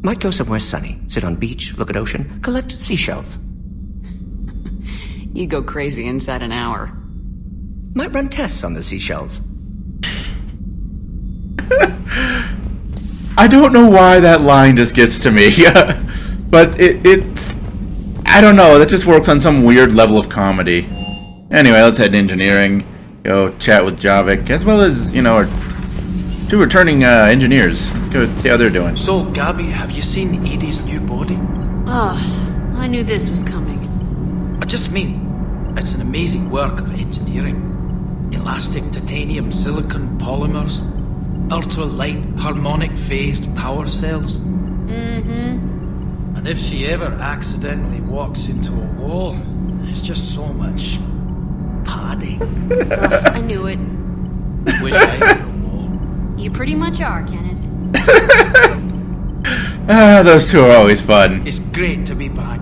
Might go somewhere sunny, sit on beach, look at ocean, collect seashells. You go crazy inside an hour. Might run tests on the seashells. I don't know why that line just gets to me, but it's... I don't know, that just works on some weird level of comedy. Anyway, let's head to engineering, go chat with Javik, as well as, you know, our two returning engineers. Let's go see how they're doing. So, Gabby, have you seen Edie's new body? Ugh, I knew this was coming. I just mean, it's an amazing work of engineering. Elastic titanium silicon polymers, ultra-light harmonic phased power cells. Mm-hmm. And if she ever accidentally walks into a wall, there's just so much padding. Ugh, I knew it. Wish I had a wall. You pretty much are, Kenneth. Those two are always fun. It's great to be back.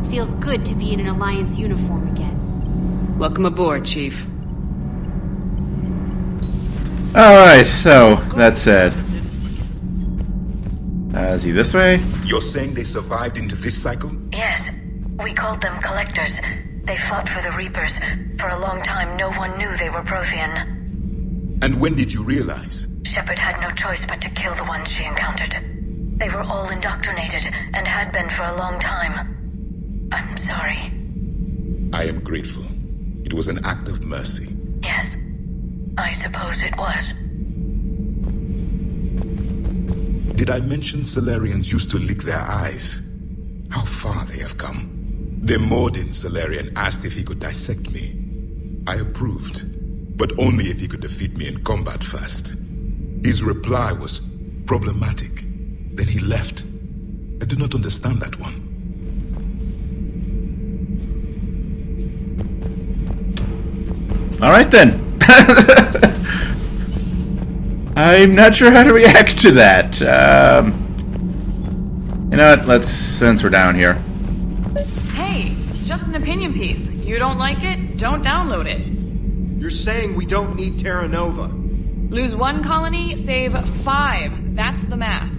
Feels good to be in an Alliance uniform again. Welcome aboard, Chief. Alright, so, that said. Is he this way? You're saying they survived into this cycle? Yes. We called them Collectors. They fought for the Reapers. For a long time, no one knew they were Prothean. And when did you realize? Shepard had no choice but to kill the ones she encountered. They were all indoctrinated, and had been for a long time. I'm sorry. I am grateful. It was an act of mercy. Yes. I suppose it was. Did I mention Solarians used to lick their eyes? How far they have come. The Morden Solarian asked if he could dissect me. I approved, but only if he could defeat me in combat first. His reply was problematic. Then he left. I do not understand that one. Alright then. I'm not sure how to react to that. You know what, let's, since we're down here. Hey, just an opinion piece. You don't like it? Don't download it. You're saying we don't need Terra Nova. Lose 1 colony, save 5. That's the math.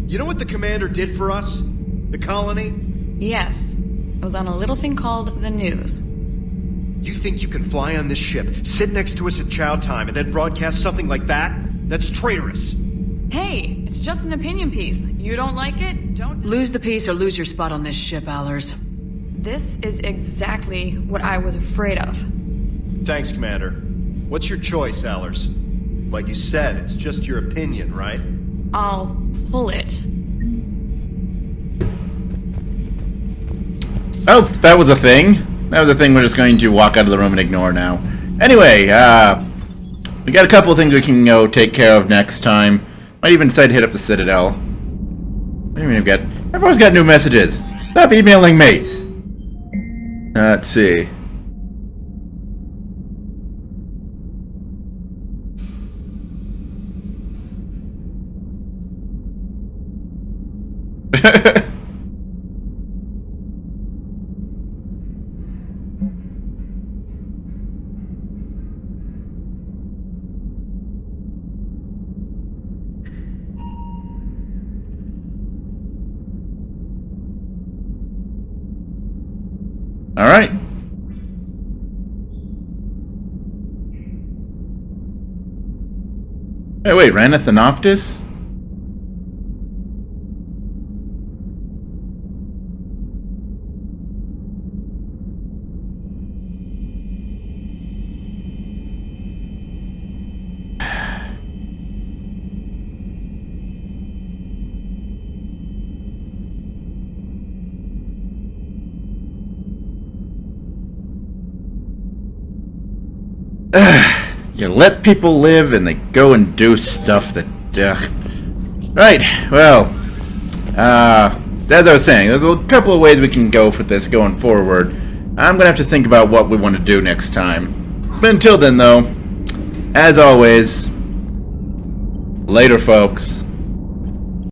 You know what the commander did for us? The colony? Yes. It was on a little thing called the news. You think you can fly on this ship, sit next to us at chow time, and then broadcast something like that? That's traitorous. Hey, it's just an opinion piece. You don't like it? Don't... Lose the piece or lose your spot on this ship, Allers. This is exactly what I was afraid of. Thanks, Commander. What's your choice, Allers? Like you said, it's just your opinion, right? I'll pull it. Oh, that was a thing. That was a thing we're just going to walk out of the room and ignore now. Anyway, we got a couple of things we can go take care of next time. Might even decide to hit up the Citadel. What do you mean everyone's got new messages. Stop emailing me. Let's see. All right. Hey, wait, Raneth and Noftis? You let people live and they go and do stuff that... Right, well... as I was saying, there's a couple of ways we can go for this going forward. I'm gonna have to think about what we want to do next time. But until then, though, as always... Later, folks.